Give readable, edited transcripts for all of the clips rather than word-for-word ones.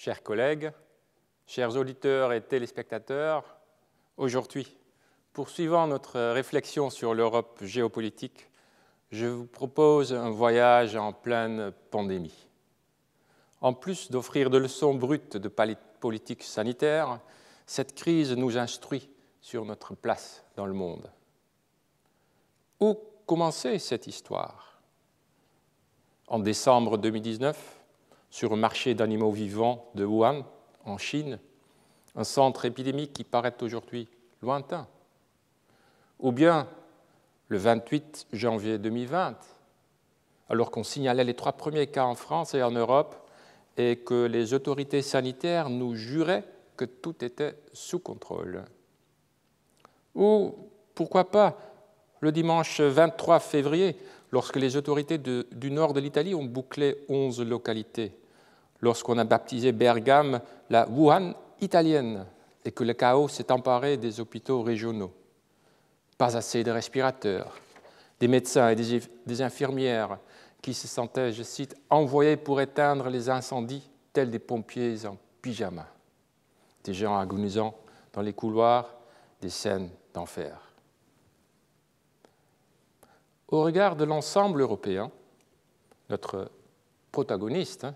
Chers collègues, chers auditeurs et téléspectateurs, aujourd'hui, poursuivant notre réflexion sur l'Europe géopolitique, je vous propose un voyage en pleine pandémie. En plus d'offrir de leçons brutes de politique sanitaire, cette crise nous instruit sur notre place dans le monde. Où commençait cette histoire? En décembre 2019, sur un marché d'animaux vivants de Wuhan, en Chine, un centre épidémique qui paraît aujourd'hui lointain. Ou bien le 28 janvier 2020, alors qu'on signalait les 3 premiers cas en France et en Europe et que les autorités sanitaires nous juraient que tout était sous contrôle. Ou, pourquoi pas, le dimanche 23 février, lorsque les autorités du nord de l'Italie ont bouclé 11 localités, lorsqu'on a baptisé Bergame la Wuhan italienne et que le chaos s'est emparé des hôpitaux régionaux. Pas assez de respirateurs, des médecins et des infirmières qui se sentaient, je cite, envoyés pour éteindre les incendies tels des pompiers en pyjama. Des gens agonisant dans les couloirs, des scènes d'enfer. Au regard de l'ensemble européen, notre protagoniste,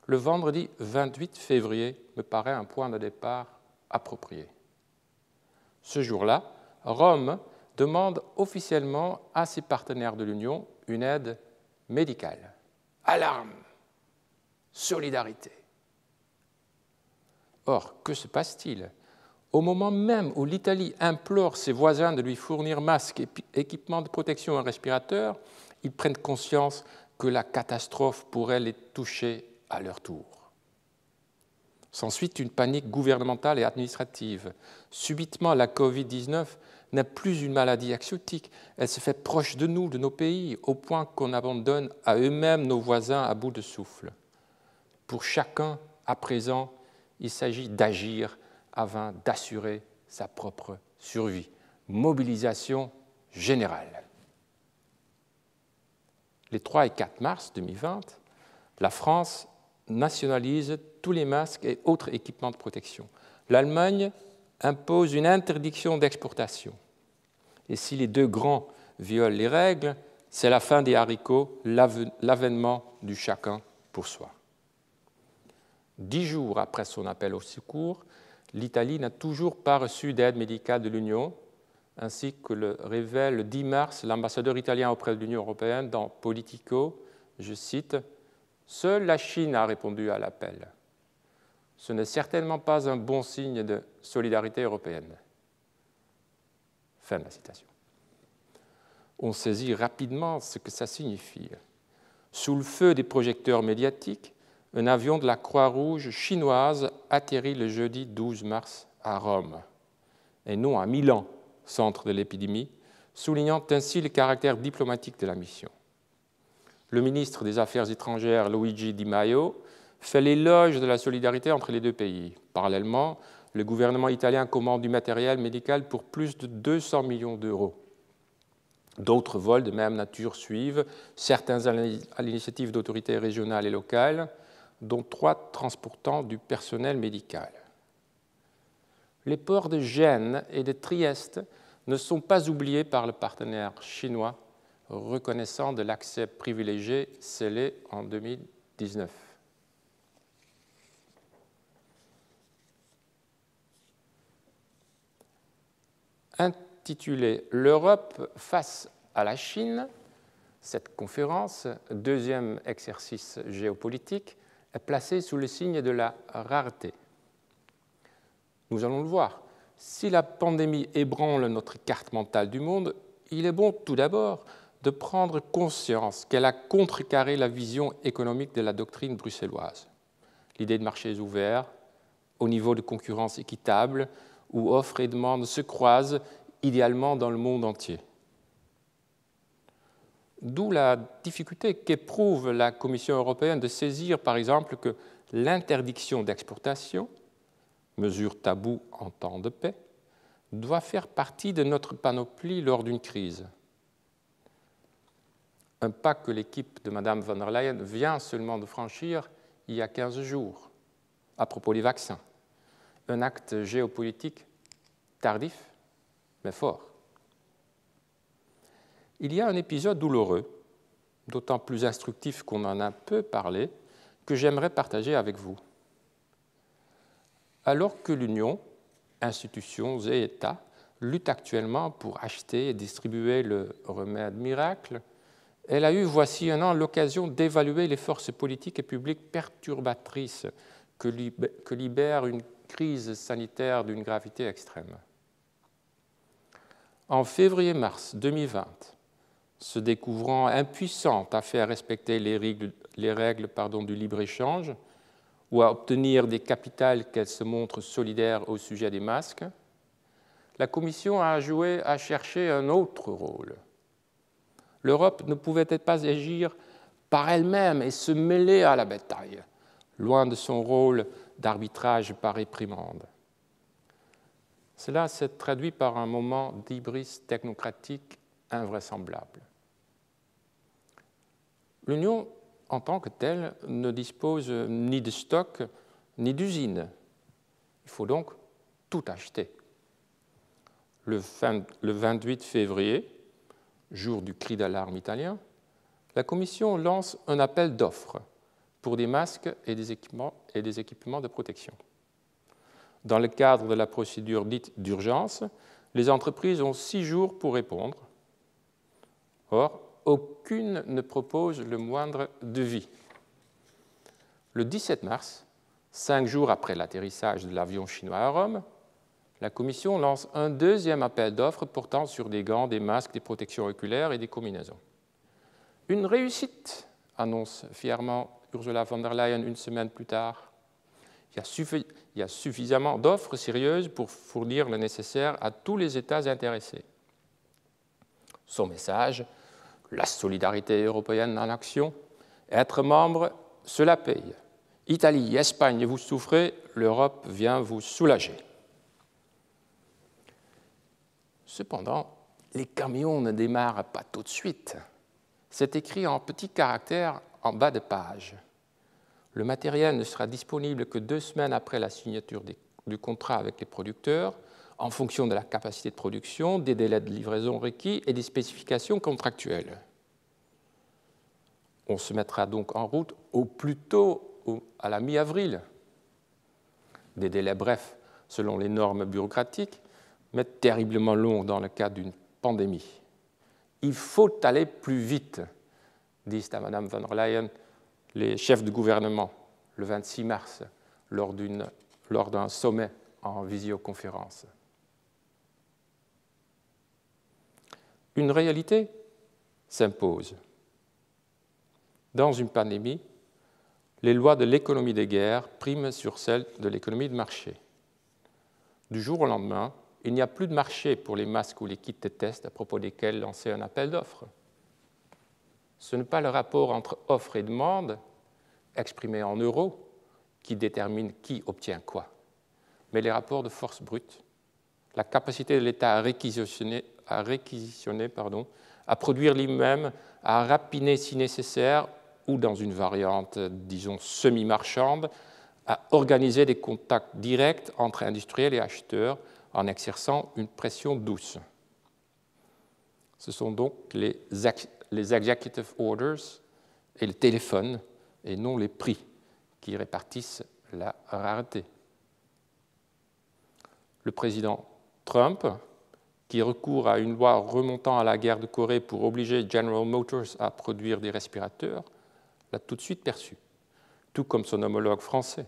le vendredi 28 février me paraît un point de départ approprié. Ce jour-là, Rome demande officiellement à ses partenaires de l'Union une aide médicale. Alarme! Solidarité! Or, que se passe-t-il? Au moment même où l'Italie implore ses voisins de lui fournir masques, équipements de protection et respirateurs, ils prennent conscience que la catastrophe pourrait les toucher à leur tour. S'ensuit une panique gouvernementale et administrative. Subitement, la Covid-19 n'est plus une maladie exotique. Elle se fait proche de nous, de nos pays, au point qu'on abandonne à eux-mêmes nos voisins à bout de souffle. Pour chacun, à présent, il s'agit d'agir afin d'assurer sa propre survie. Mobilisation générale. Les 3 et 4 mars 2020, la France nationalise tous les masques et autres équipements de protection. L'Allemagne impose une interdiction d'exportation. Et si les 2 grands violent les règles, c'est la fin des haricots, l'avènement du chacun pour soi. 10 jours après son appel au secours, l'Italie n'a toujours pas reçu d'aide médicale de l'Union, ainsi que le révèle le 10 mars l'ambassadeur italien auprès de l'Union européenne dans Politico, je cite, « Seule la Chine a répondu à l'appel. Ce n'est certainement pas un bon signe de solidarité européenne. » Fin de la citation. On saisit rapidement ce que ça signifie. Sous le feu des projecteurs médiatiques, un avion de la Croix-Rouge chinoise atterrit le jeudi 12 mars à Rome, et non à Milan, centre de l'épidémie, soulignant ainsi le caractère diplomatique de la mission. Le ministre des Affaires étrangères, Luigi Di Maio, fait l'éloge de la solidarité entre les 2 pays. Parallèlement, le gouvernement italien commande du matériel médical pour plus de 200 millions d'euros. D'autres vols de même nature suivent, certains à l'initiative d'autorités régionales et locales, dont 3 transportant du personnel médical. Les ports de Gênes et de Trieste ne sont pas oubliés par le partenaire chinois, reconnaissant de l'accès privilégié scellé en 2019. Intitulée « L'Europe face à la Chine », cette conférence, 2e exercice géopolitique, est placée sous le signe de la rareté. Nous allons le voir. Si la pandémie ébranle notre carte mentale du monde, il est bon tout d'abord de prendre conscience qu'elle a contrecarré la vision économique de la doctrine bruxelloise. L'idée de marchés ouverts, au niveau de concurrence équitable, où offre et demande se croisent idéalement dans le monde entier. D'où la difficulté qu'éprouve la Commission européenne de saisir, par exemple, que l'interdiction d'exportation, mesure taboue en temps de paix, doit faire partie de notre panoplie lors d'une crise. Un pas que l'équipe de Mme von der Leyen vient seulement de franchir il y a 15 jours, à propos des vaccins. Un acte géopolitique tardif, mais fort. Il y a un épisode douloureux, d'autant plus instructif qu'on en a peu parlé, que j'aimerais partager avec vous. Alors que l'Union, institutions et États lutte actuellement pour acheter et distribuer le remède miracle, elle a eu, voici un an, l'occasion d'évaluer les forces politiques et publiques perturbatrices que libère une crise sanitaire d'une gravité extrême. En février-mars 2020, se découvrant impuissante à faire respecter les règles du libre-échange ou à obtenir des capitales qu'elle se montre solidaire au sujet des masques, la Commission a cherché un autre rôle. L'Europe ne pouvait pas agir par elle-même et se mêler à la bataille, loin de son rôle d'arbitrage par réprimande. Cela s'est traduit par un moment d'hybris technocratique invraisemblable. L'Union, en tant que telle, ne dispose ni de stock ni d'usine. Il faut donc tout acheter. Le 28 février, jour du cri d'alarme italien, la Commission lance un appel d'offres pour des masques et des équipements de protection. Dans le cadre de la procédure dite d'urgence, les entreprises ont 6 jours pour répondre. Or, aucune ne propose le moindre devis. Le 17 mars, 5 jours après l'atterrissage de l'avion chinois à Rome, la Commission lance un deuxième appel d'offres portant sur des gants, des masques, des protections oculaires et des combinaisons. Une réussite, annonce fièrement Ursula von der Leyen une semaine plus tard. Il y a suffisamment d'offres sérieuses pour fournir le nécessaire à tous les États intéressés. Son message, la solidarité européenne en action, être membre, cela paye. Italie, Espagne, vous souffrez, l'Europe vient vous soulager. Cependant, les camions ne démarrent pas tout de suite. C'est écrit en petits caractères en bas de page. Le matériel ne sera disponible que 2 semaines après la signature du contrat avec les producteurs, en fonction de la capacité de production, des délais de livraison requis et des spécifications contractuelles. On se mettra donc en route au plus tôt à la mi-avril. Des délais brefs selon les normes bureaucratiques, mais terriblement longs dans le cas d'une pandémie. Il faut aller plus vite, disent à Mme von der Leyen les chefs de gouvernement le 26 mars lors d'un sommet en visioconférence. Une réalité s'impose. Dans une pandémie, les lois de l'économie de guerre priment sur celles de l'économie de marché. Du jour au lendemain, il n'y a plus de marché pour les masques ou les kits de test à propos desquels lancer un appel d'offres. Ce n'est pas le rapport entre offre et demande, exprimé en euros, qui détermine qui obtient quoi, mais les rapports de force brute, la capacité de l'État à réquisitionner, à produire lui-même, à rapiner si nécessaire, ou dans une variante, disons, semi-marchande, à organiser des contacts directs entre industriels et acheteurs en exerçant une pression douce. Ce sont donc les executive orders et le téléphone, et non les prix, qui répartissent la rareté. Le président Trump, qui recourt à une loi remontant à la guerre de Corée pour obliger General Motors à produire des respirateurs, l'a tout de suite perçu, tout comme son homologue français.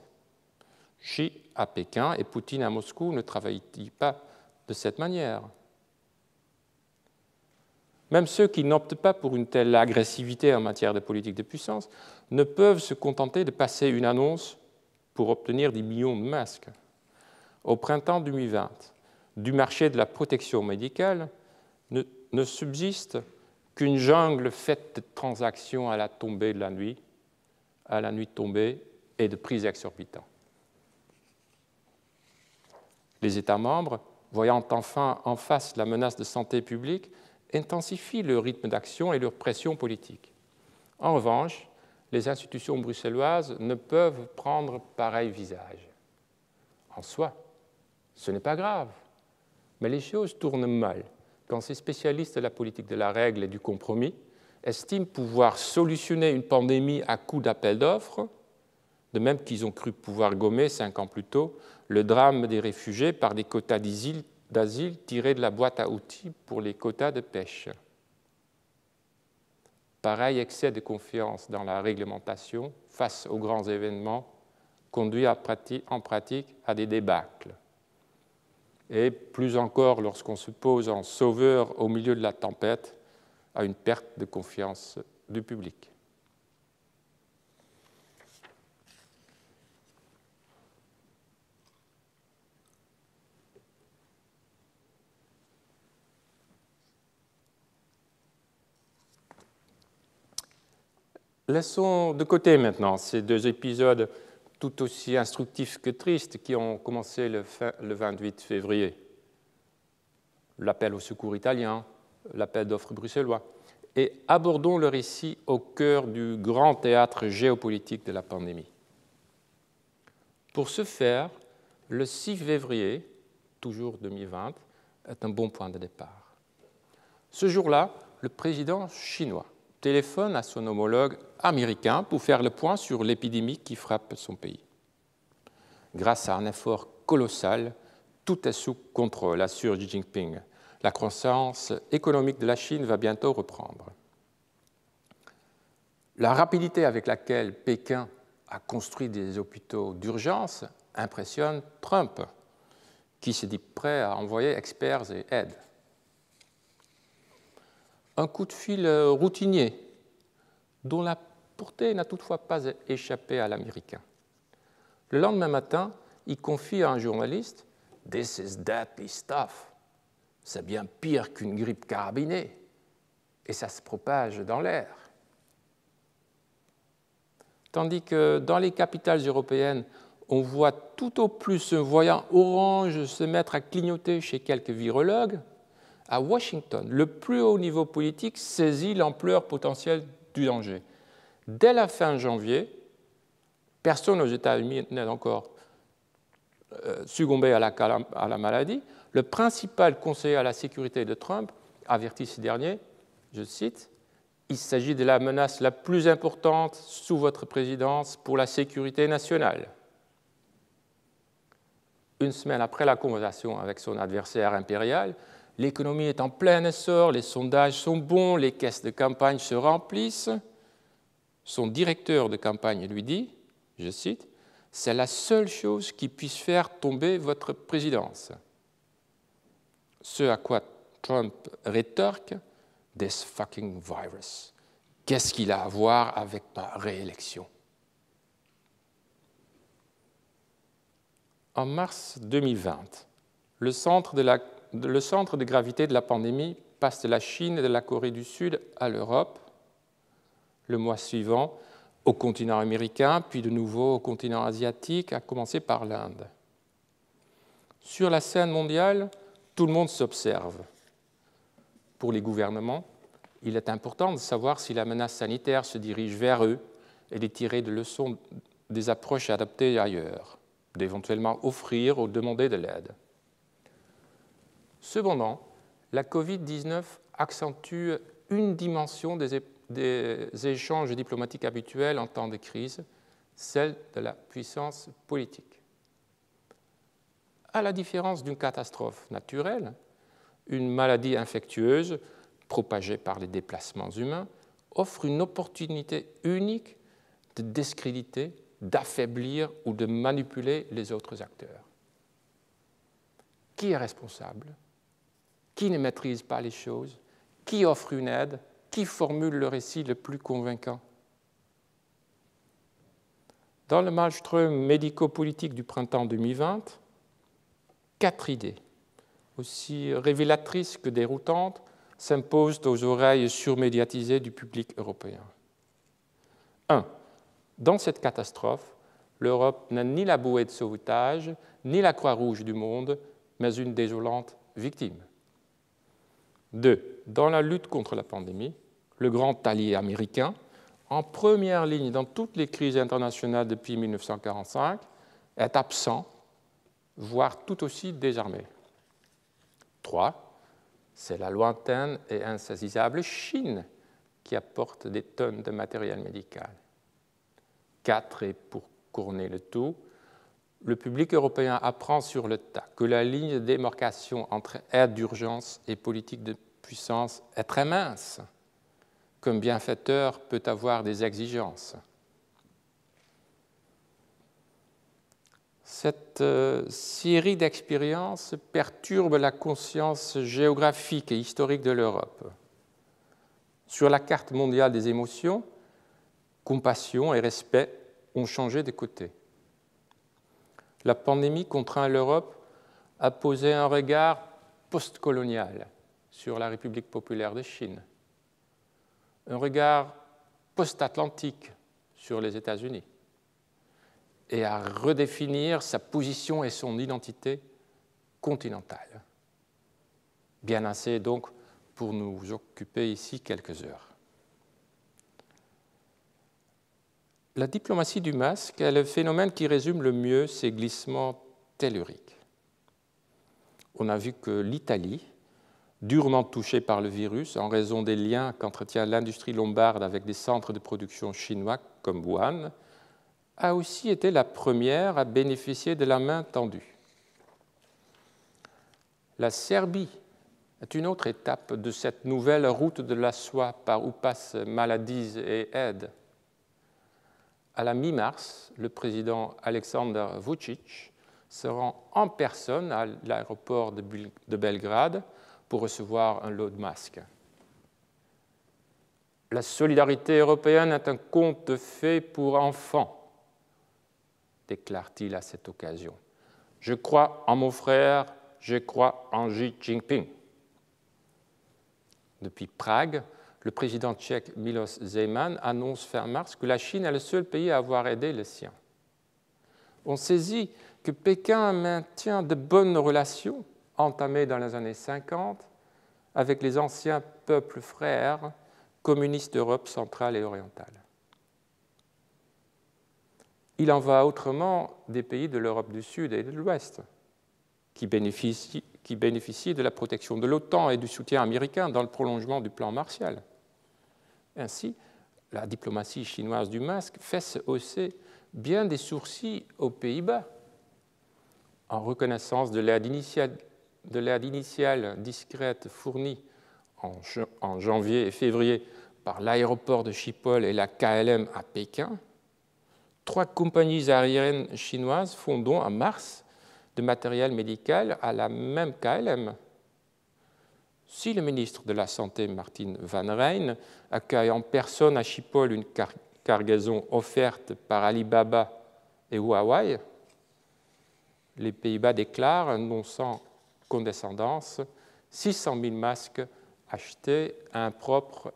Xi à Pékin et Poutine à Moscou ne travaillent-ils pas de cette manière? Même ceux qui n'optent pas pour une telle agressivité en matière de politique de puissance ne peuvent se contenter de passer une annonce pour obtenir des millions de masques. Au printemps 2020, du marché de la protection médicale ne subsiste qu'une jungle faite de transactions à la tombée de la nuit, à la nuit tombée, et de prix exorbitants. Les États membres, voyant enfin en face la menace de santé publique, intensifient leur rythme d'action et leur pression politique. En revanche, les institutions bruxelloises ne peuvent prendre pareil visage. En soi, ce n'est pas grave, mais les choses tournent mal quand ces spécialistes de la politique de la règle et du compromis estiment pouvoir solutionner une pandémie à coup d'appel d'offres, de même qu'ils ont cru pouvoir gommer 5 ans plus tôt le drame des réfugiés par des quotas d'asile tirés de la boîte à outils pour les quotas de pêche. Pareil excès de confiance dans la réglementation face aux grands événements conduit en pratique à des débâcles. Et plus encore, lorsqu'on se pose en sauveur au milieu de la tempête, à une perte de confiance du public. Laissons de côté maintenant ces deux épisodes tout aussi instructifs que tristes qui ont commencé le 28 février. L'appel au secours italien, l'appel d'offres bruxellois, et abordons le récit au cœur du grand théâtre géopolitique de la pandémie. Pour ce faire, le 6 février, toujours 2020, est un bon point de départ. Ce jour-là, le président chinois téléphone à son homologue américain pour faire le point sur l'épidémie qui frappe son pays. Grâce à un effort colossal, tout est sous contrôle, assure Xi Jinping. La croissance économique de la Chine va bientôt reprendre. La rapidité avec laquelle Pékin a construit des hôpitaux d'urgence impressionne Trump, qui se dit prêt à envoyer experts et aide. Un coup de fil routinier, dont la portée n'a toutefois pas échappé à l'Américain. Le lendemain matin, il confie à un journaliste « This is deadly stuff ». C'est bien pire qu'une grippe carabinée, et ça se propage dans l'air. Tandis que dans les capitales européennes, on voit tout au plus un voyant orange se mettre à clignoter chez quelques virologues, à Washington, le plus haut niveau politique saisit l'ampleur potentielle du danger. Dès la fin janvier, personne aux États-Unis n'est encore succombé à la maladie. Le principal conseiller à la sécurité de Trump avertit ce dernier, je cite, « Il s'agit de la menace la plus importante sous votre présidence pour la sécurité nationale. » Une semaine après la conversation avec son adversaire impérial, l'économie est en plein essor, les sondages sont bons, les caisses de campagne se remplissent. Son directeur de campagne lui dit, je cite, « C'est la seule chose qui puisse faire tomber votre présidence. » Ce à quoi Trump rétorque, « This fucking virus. Qu'est-ce qu'il a à voir avec ma réélection ?» En mars 2020, le centre de gravité de la pandémie passe de la Chine et de la Corée du Sud à l'Europe. Le mois suivant, au continent américain, puis de nouveau au continent asiatique, à commencer par l'Inde. Sur la scène mondiale, tout le monde s'observe. Pour les gouvernements, il est important de savoir si la menace sanitaire se dirige vers eux et de tirer des leçons des approches adoptées ailleurs, d'éventuellement offrir ou demander de l'aide. Cependant, la COVID-19 accentue une dimension des échanges diplomatiques habituels en temps de crise, celle de la puissance politique. À la différence d'une catastrophe naturelle, une maladie infectieuse propagée par les déplacements humains offre une opportunité unique de discréditer, d'affaiblir ou de manipuler les autres acteurs. Qui est responsable? Qui ne maîtrise pas les choses? Qui offre une aide? Qui formule le récit le plus convaincant? Dans le maelstrom médico-politique du printemps 2020, 4 idées, aussi révélatrices que déroutantes, s'imposent aux oreilles surmédiatisées du public européen. 1. Dans cette catastrophe, l'Europe n'a ni la bouée de sauvetage, ni la Croix-Rouge du monde, mais une désolante victime. 2. Dans la lutte contre la pandémie, le grand allié américain en première ligne dans toutes les crises internationales depuis 1945, est absent, voire tout aussi désarmé. 3. C'est la lointaine et insaisissable Chine qui apporte des tonnes de matériel médical. 4. Et pour couronner le tout, le public européen apprend sur le tas que la ligne de démarcation entre aide d'urgence et politique de puissance est très mince, qu'un bienfaiteur peut avoir des exigences. Cette série d'expériences perturbe la conscience géographique et historique de l'Europe. Sur la carte mondiale des émotions, compassion et respect ont changé de côté. La pandémie contraint l'Europe à poser un regard postcolonial sur la République populaire de Chine, un regard post-atlantique sur les États-Unis, et à redéfinir sa position et son identité continentale. Bien assez donc pour nous occuper ici quelques heures. La diplomatie du masque est le phénomène qui résume le mieux ces glissements telluriques. On a vu que l'Italie, durement touchée par le virus en raison des liens qu'entretient l'industrie lombarde avec des centres de production chinois comme Wuhan, a aussi été la première à bénéficier de la main tendue. La Serbie est une autre étape de cette nouvelle route de la soie par où passent maladies et aides. À la mi-mars, le président Aleksandar Vučić se rend en personne à l'aéroport de Belgrade pour recevoir un lot de masques. La solidarité européenne est un conte de fées pour enfants, déclare-t-il à cette occasion. Je crois en mon frère, je crois en Xi Jinping. Depuis Prague, le président tchèque Miloš Zeman annonce fin mars que la Chine est le seul pays à avoir aidé le sien. On saisit que Pékin maintient de bonnes relations entamées dans les années 50 avec les anciens peuples frères communistes d'Europe centrale et orientale. Il en va autrement des pays de l'Europe du Sud et de l'Ouest, qui bénéficient de la protection de l'OTAN et du soutien américain dans le prolongement du plan Marshall. Ainsi, la diplomatie chinoise du masque fait se hausser bien des sourcils aux Pays-Bas, en reconnaissance de l'aide initiale discrète fournie en janvier et février par l'aéroport de Schiphol et la KLM à Pékin. 3 compagnies aériennes chinoises font don en mars de matériel médical à la même KLM. Si le ministre de la Santé, Martin Van Rijn, accueille en personne à Schiphol une cargaison offerte par Alibaba et Huawei, les Pays-Bas déclarent, non sans condescendance, 600 000 masques achetés impropres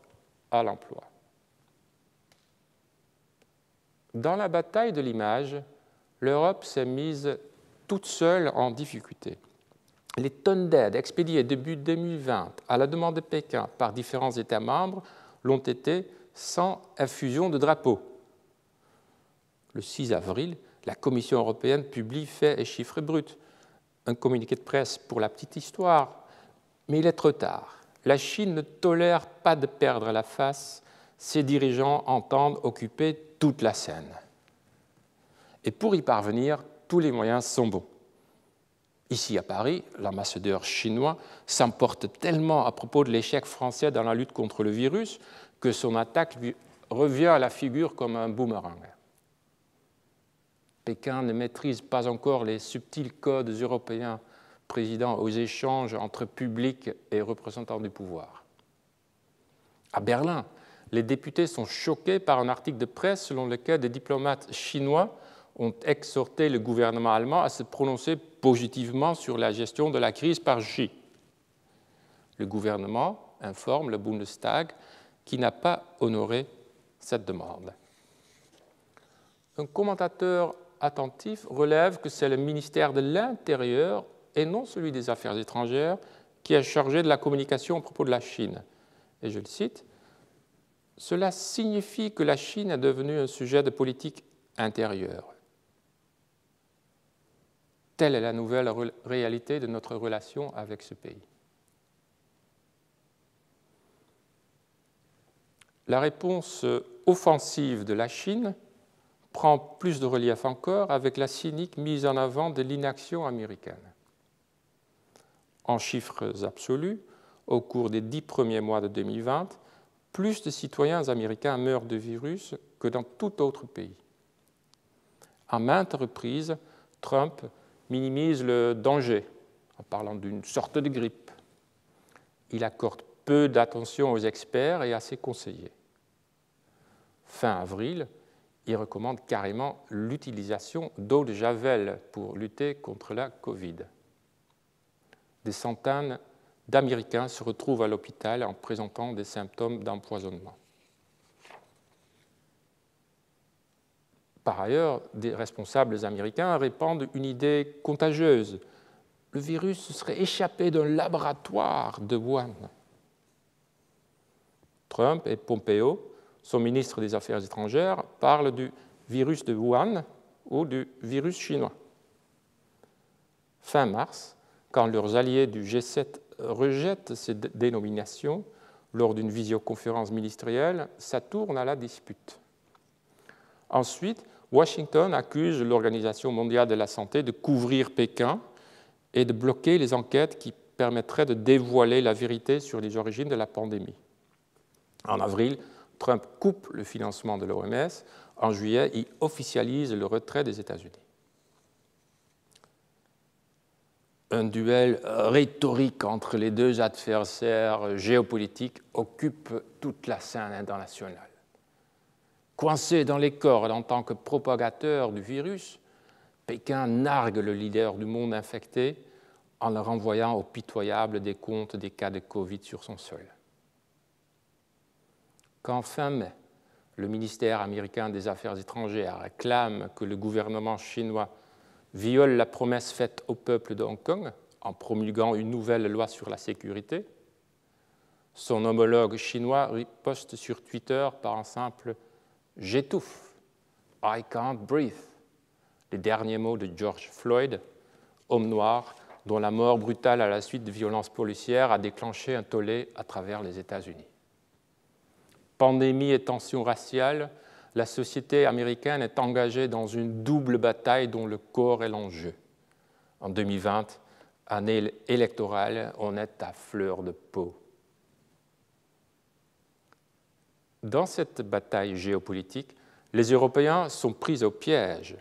à l'emploi. Dans la bataille de l'image, l'Europe s'est mise toute seule en difficulté. Les tonnes d'aide expédiées début 2020 à la demande de Pékin par différents États membres l'ont été sans effusion de drapeau. Le 6 avril, la Commission européenne publie faits et chiffres bruts. Un communiqué de presse pour la petite histoire, mais il est trop tard. La Chine ne tolère pas de perdre la face. Ses dirigeants entendent occuper toute la scène. Et pour y parvenir, tous les moyens sont bons. Ici à Paris, l'ambassadeur chinois s'emporte tellement à propos de l'échec français dans la lutte contre le virus que son attaque lui revient à la figure comme un boomerang. Pékin ne maîtrise pas encore les subtils codes européens présidant aux échanges entre public et représentants du pouvoir. À Berlin, les députés sont choqués par un article de presse selon lequel des diplomates chinois ont exhorté le gouvernement allemand à se prononcer positivement sur la gestion de la crise par Xi. Le gouvernement informe le Bundestag qui n'a pas honoré cette demande. Un commentateur attentif relève que c'est le ministère de l'Intérieur et non celui des Affaires étrangères qui est chargé de la communication à propos de la Chine. Et je le cite, « cela signifie que la Chine est devenue un sujet de politique intérieure. Telle est la nouvelle réalité de notre relation avec ce pays. La réponse offensive de la Chine prend plus de relief encore avec la cynique mise en avant de l'inaction américaine. En chiffres absolus, au cours des 10 premiers mois de 2020, plus de citoyens américains meurent de virus que dans tout autre pays. À maintes reprises, Trump minimise le danger en parlant d'une sorte de grippe. Il accorde peu d'attention aux experts et à ses conseillers. Fin avril, il recommande carrément l'utilisation d'eau de Javel pour lutter contre la Covid. Des centaines d'Américains se retrouvent à l'hôpital en présentant des symptômes d'empoisonnement. Par ailleurs, des responsables américains répandent une idée contagieuse. Le virus serait échappé d'un laboratoire de Wuhan. Trump et Pompeo, son ministre des Affaires étrangères, parlent du virus de Wuhan ou du virus chinois. Fin mars, quand leurs alliés du G7 rejettent ces dénominations lors d'une visioconférence ministérielle, ça tourne à la dispute. Ensuite, Washington accuse l'Organisation mondiale de la santé de couvrir Pékin et de bloquer les enquêtes qui permettraient de dévoiler la vérité sur les origines de la pandémie. En avril, Trump coupe le financement de l'OMS. En juillet, il officialise le retrait des États-Unis. Un duel rhétorique entre les deux adversaires géopolitiques occupe toute la scène internationale. Coincé dans les cordes en tant que propagateur du virus, Pékin nargue le leader du monde infecté en le renvoyant au pitoyable décompte des cas de Covid sur son sol. Quand fin mai, le ministère américain des Affaires étrangères réclame que le gouvernement chinois viole la promesse faite au peuple de Hong Kong en promulguant une nouvelle loi sur la sécurité, son homologue chinois riposte sur Twitter par un simple « j'étouffe »,« I can't breathe », les derniers mots de George Floyd, homme noir dont la mort brutale à la suite de violences policières a déclenché un tollé à travers les États-Unis. Pandémie et tensions raciales, la société américaine est engagée dans une double bataille dont le corps est l'enjeu. En 2020, année électorale, on est à fleur de peau. Dans cette bataille géopolitique, les Européens sont pris au piège.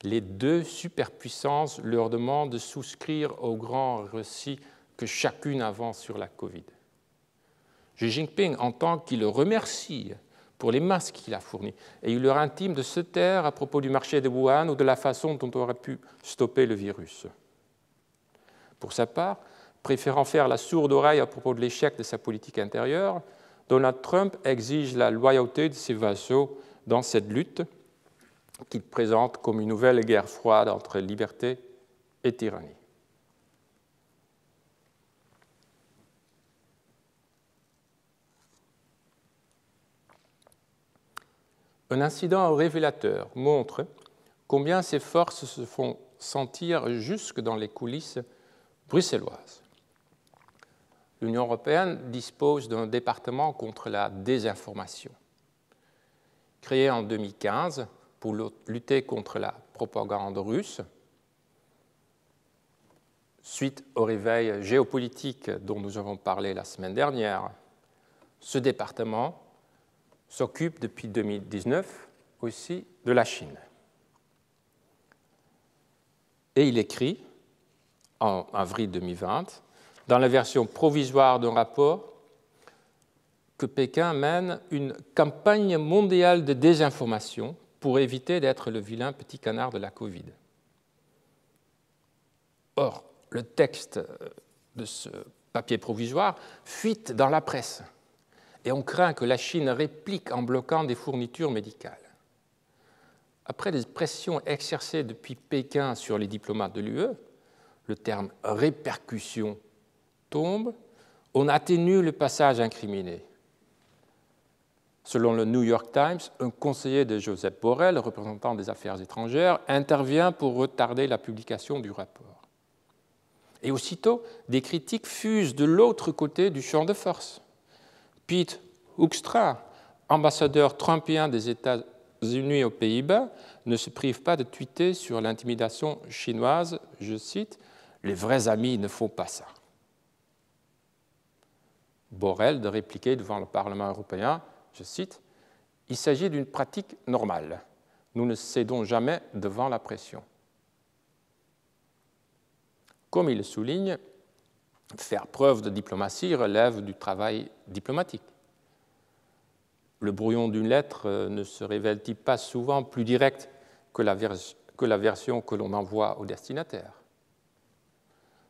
Les deux superpuissances leur demandent de souscrire au grand récit que chacune avance sur la Covid. Xi Jinping entend qu'il le remercie pour les masques qu'il a fournis et il leur intime de se taire à propos du marché de Wuhan ou de la façon dont on aurait pu stopper le virus. Pour sa part, préférant faire la sourde oreille à propos de l'échec de sa politique intérieure, Donald Trump exige la loyauté de ses vassaux dans cette lutte qu'il présente comme une nouvelle guerre froide entre liberté et tyrannie. Un incident révélateur montre combien ces forces se font sentir jusque dans les coulisses bruxelloises. L'Union européenne dispose d'un département contre la désinformation. Créé en 2015 pour lutter contre la propagande russe, suite au réveil géopolitique dont nous avons parlé la semaine dernière, ce département s'occupe depuis 2019 aussi de la Chine. Et il écrit, en avril 2020, dans la version provisoire d'un rapport, que Pékin mène une campagne mondiale de désinformation pour éviter d'être le vilain petit canard de la Covid. Or, le texte de ce papier provisoire fuite dans la presse et on craint que la Chine réplique en bloquant des fournitures médicales. Après des pressions exercées depuis Pékin sur les diplomates de l'UE, le terme « répercussion » tombe, on atténue le passage incriminé. Selon le New York Times, un conseiller de Joseph Borrell, représentant des affaires étrangères, intervient pour retarder la publication du rapport. Et aussitôt, des critiques fusent de l'autre côté du champ de force. Pete Hoekstra, ambassadeur trumpien des États-Unis aux Pays-Bas, ne se prive pas de tweeter sur l'intimidation chinoise, je cite, « Les vrais amis ne font pas ça ». Borrell de répliquer devant le Parlement européen, je cite, « Il s'agit d'une pratique normale. Nous ne cédons jamais devant la pression. » Comme il le souligne, faire preuve de diplomatie relève du travail diplomatique. Le brouillon d'une lettre ne se révèle-t-il pas souvent plus direct que la version que l'on envoie au destinataire?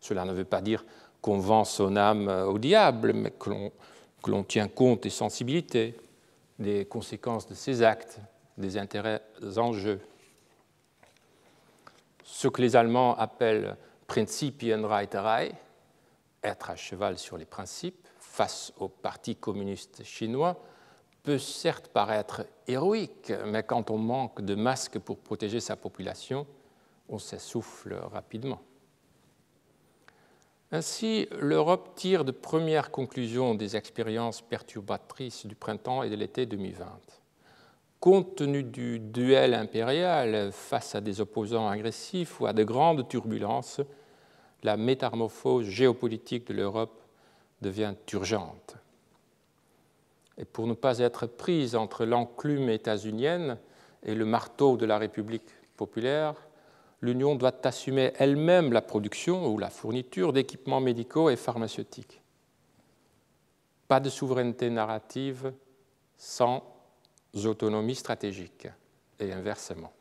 Cela ne veut pas dire qu'on vend son âme au diable, mais que l'on tient compte des sensibilités, des conséquences de ses actes, des intérêts en jeu. Ce que les Allemands appellent Prinzipienreiterei, être à cheval sur les principes, face au Parti communiste chinois, peut certes paraître héroïque, mais quand on manque de masques pour protéger sa population, on s'essouffle rapidement. Ainsi, l'Europe tire de premières conclusions des expériences perturbatrices du printemps et de l'été 2020. Compte tenu du duel impérial face à des opposants agressifs ou à de grandes turbulences, la métamorphose géopolitique de l'Europe devient urgente. Et pour ne pas être prise entre l'enclume états-unienne et le marteau de la République populaire, l'Union doit assumer elle-même la production ou la fourniture d'équipements médicaux et pharmaceutiques. Pas de souveraineté narrative sans autonomie stratégique, et inversement.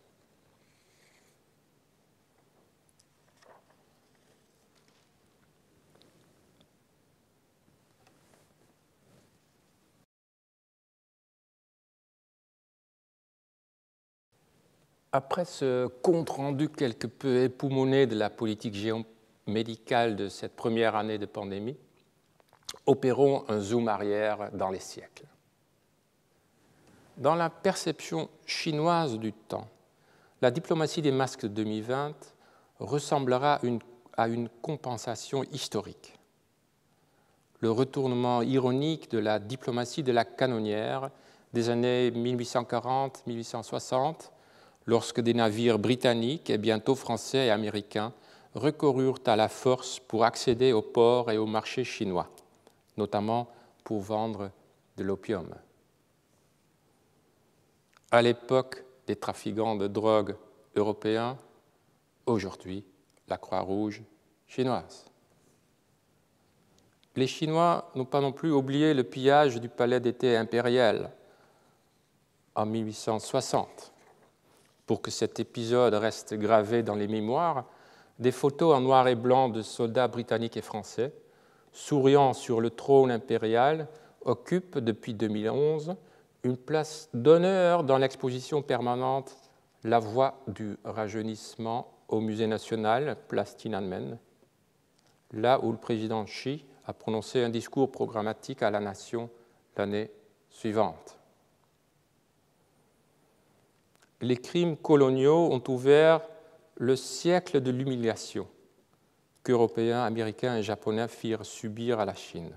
Après ce compte-rendu quelque peu époumoné de la politique géomédicale de cette première année de pandémie, opérons un zoom arrière dans les siècles. Dans la perception chinoise du temps, la diplomatie des masques de 2020 ressemblera à une compensation historique. Le retournement ironique de la diplomatie de la canonnière des années 1840-1860, lorsque des navires britanniques et bientôt français et américains recoururent à la force pour accéder aux ports et aux marchés chinois, notamment pour vendre de l'opium. À l'époque des trafiquants de drogue européens, aujourd'hui la Croix-Rouge chinoise. Les Chinois n'ont pas non plus oublié le pillage du palais d'été impérial en 1860. Pour que cet épisode reste gravé dans les mémoires, des photos en noir et blanc de soldats britanniques et français, souriant sur le trône impérial, occupent depuis 2011 une place d'honneur dans l'exposition permanente La Voie du rajeunissement au Musée national, place Tiananmen, là où le président Xi a prononcé un discours programmatique à la nation l'année suivante. Les crimes coloniaux ont ouvert le siècle de l'humiliation qu'Européens, Américains et Japonais firent subir à la Chine.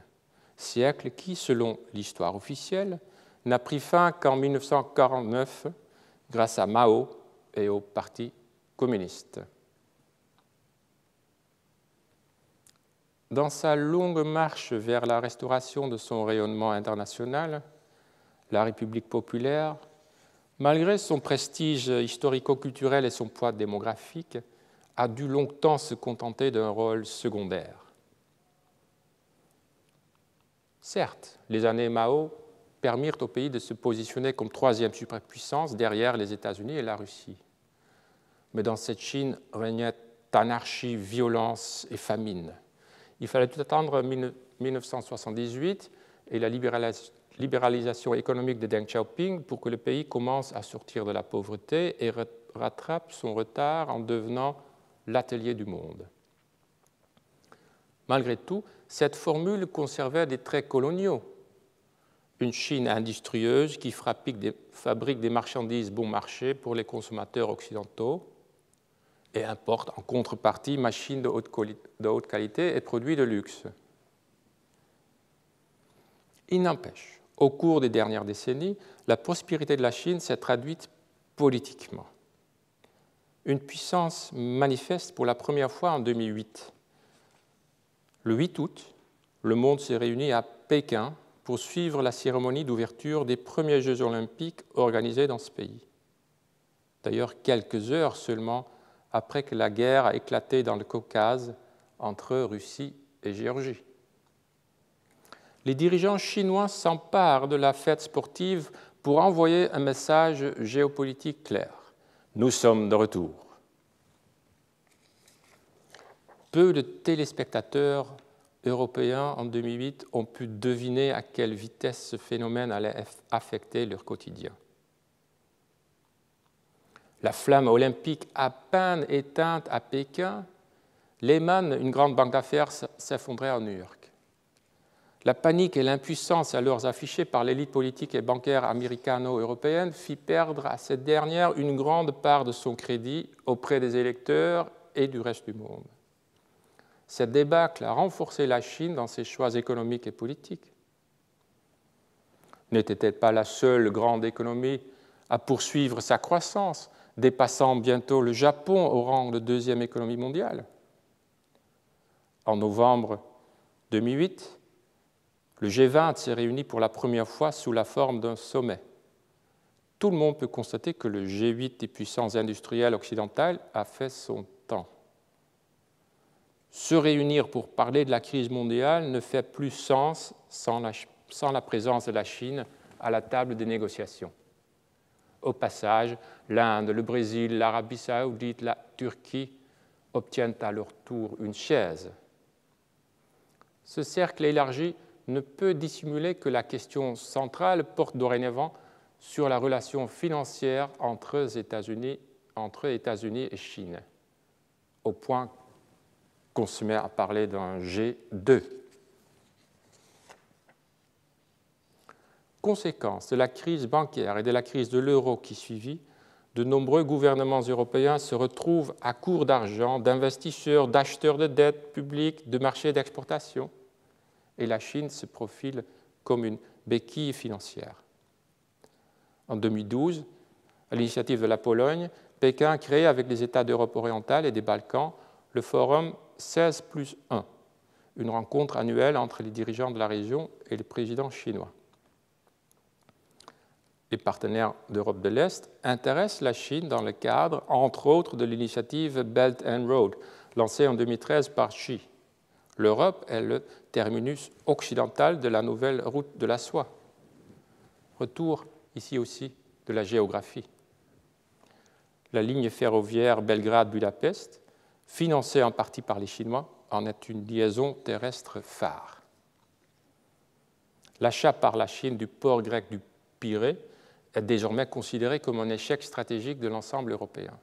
Siècle qui, selon l'histoire officielle, n'a pris fin qu'en 1949 grâce à Mao et au Parti communiste. Dans sa longue marche vers la restauration de son rayonnement international, la République populaire, malgré son prestige historico-culturel et son poids démographique, a dû longtemps se contenter d'un rôle secondaire. Certes, les années Mao permirent au pays de se positionner comme troisième superpuissance derrière les États-Unis et la Russie. Mais dans cette Chine régnait anarchie, violence et famine. Il fallait tout attendre 1978 et la libéralisation économique de Deng Xiaoping pour que le pays commence à sortir de la pauvreté et rattrape son retard en devenant l'atelier du monde. Malgré tout, cette formule conservait des traits coloniaux. une Chine industrieuse qui fabrique des marchandises bon marché pour les consommateurs occidentaux et importe en contrepartie machines de haute qualité et produits de luxe. Il n'empêche, au cours des dernières décennies, la prospérité de la Chine s'est traduite politiquement. Une puissance manifeste pour la première fois en 2008. Le 8 août, le monde s'est réuni à Pékin pour suivre la cérémonie d'ouverture des premiers Jeux olympiques organisés dans ce pays. D'ailleurs, quelques heures seulement après que la guerre a éclaté dans le Caucase entre Russie et Géorgie. Les dirigeants chinois s'emparent de la fête sportive pour envoyer un message géopolitique clair. Nous sommes de retour. Peu de téléspectateurs européens en 2008 ont pu deviner à quelle vitesse ce phénomène allait affecter leur quotidien. La flamme olympique à peine éteinte à Pékin, Lehman, une grande banque d'affaires, s'effondrait à New York. La panique et l'impuissance alors affichées par l'élite politique et bancaire américano-européenne fit perdre à cette dernière une grande part de son crédit auprès des électeurs et du reste du monde. Cette débâcle a renforcé la Chine dans ses choix économiques et politiques. N'était-elle pas la seule grande économie à poursuivre sa croissance, dépassant bientôt le Japon au rang de deuxième économie mondiale? En novembre 2008, le G20 s'est réuni pour la première fois sous la forme d'un sommet. Tout le monde peut constater que le G8 des puissances industrielles occidentales a fait son temps. Se réunir pour parler de la crise mondiale ne fait plus sens sans la présence de la Chine à la table des négociations. Au passage, l'Inde, le Brésil, l'Arabie saoudite, la Turquie obtiennent à leur tour une chaise. Ce cercle élargi ne peut dissimuler que la question centrale porte dorénavant sur la relation financière entre États-Unis et Chine, au point qu'on se met à parler d'un G2. Conséquence de la crise bancaire et de la crise de l'euro qui suivit, de nombreux gouvernements européens se retrouvent à court d'argent, d'investisseurs, d'acheteurs de dettes publiques, de marchés d'exportation, et la Chine se profile comme une béquille financière. En 2012, à l'initiative de la Pologne, Pékin a créé avec les États d'Europe orientale et des Balkans le forum 16+1, une rencontre annuelle entre les dirigeants de la région et le président chinois. Les partenaires d'Europe de l'Est intéressent la Chine dans le cadre, entre autres, de l'initiative Belt and Road, lancée en 2013 par Xi. L'Europe est le terminus occidental de la nouvelle route de la soie. Retour ici aussi de la géographie. La ligne ferroviaire Belgrade-Budapest, financée en partie par les Chinois, en est une liaison terrestre phare. L'achat par la Chine du port grec du Pirée est désormais considéré comme un échec stratégique de l'ensemble européen.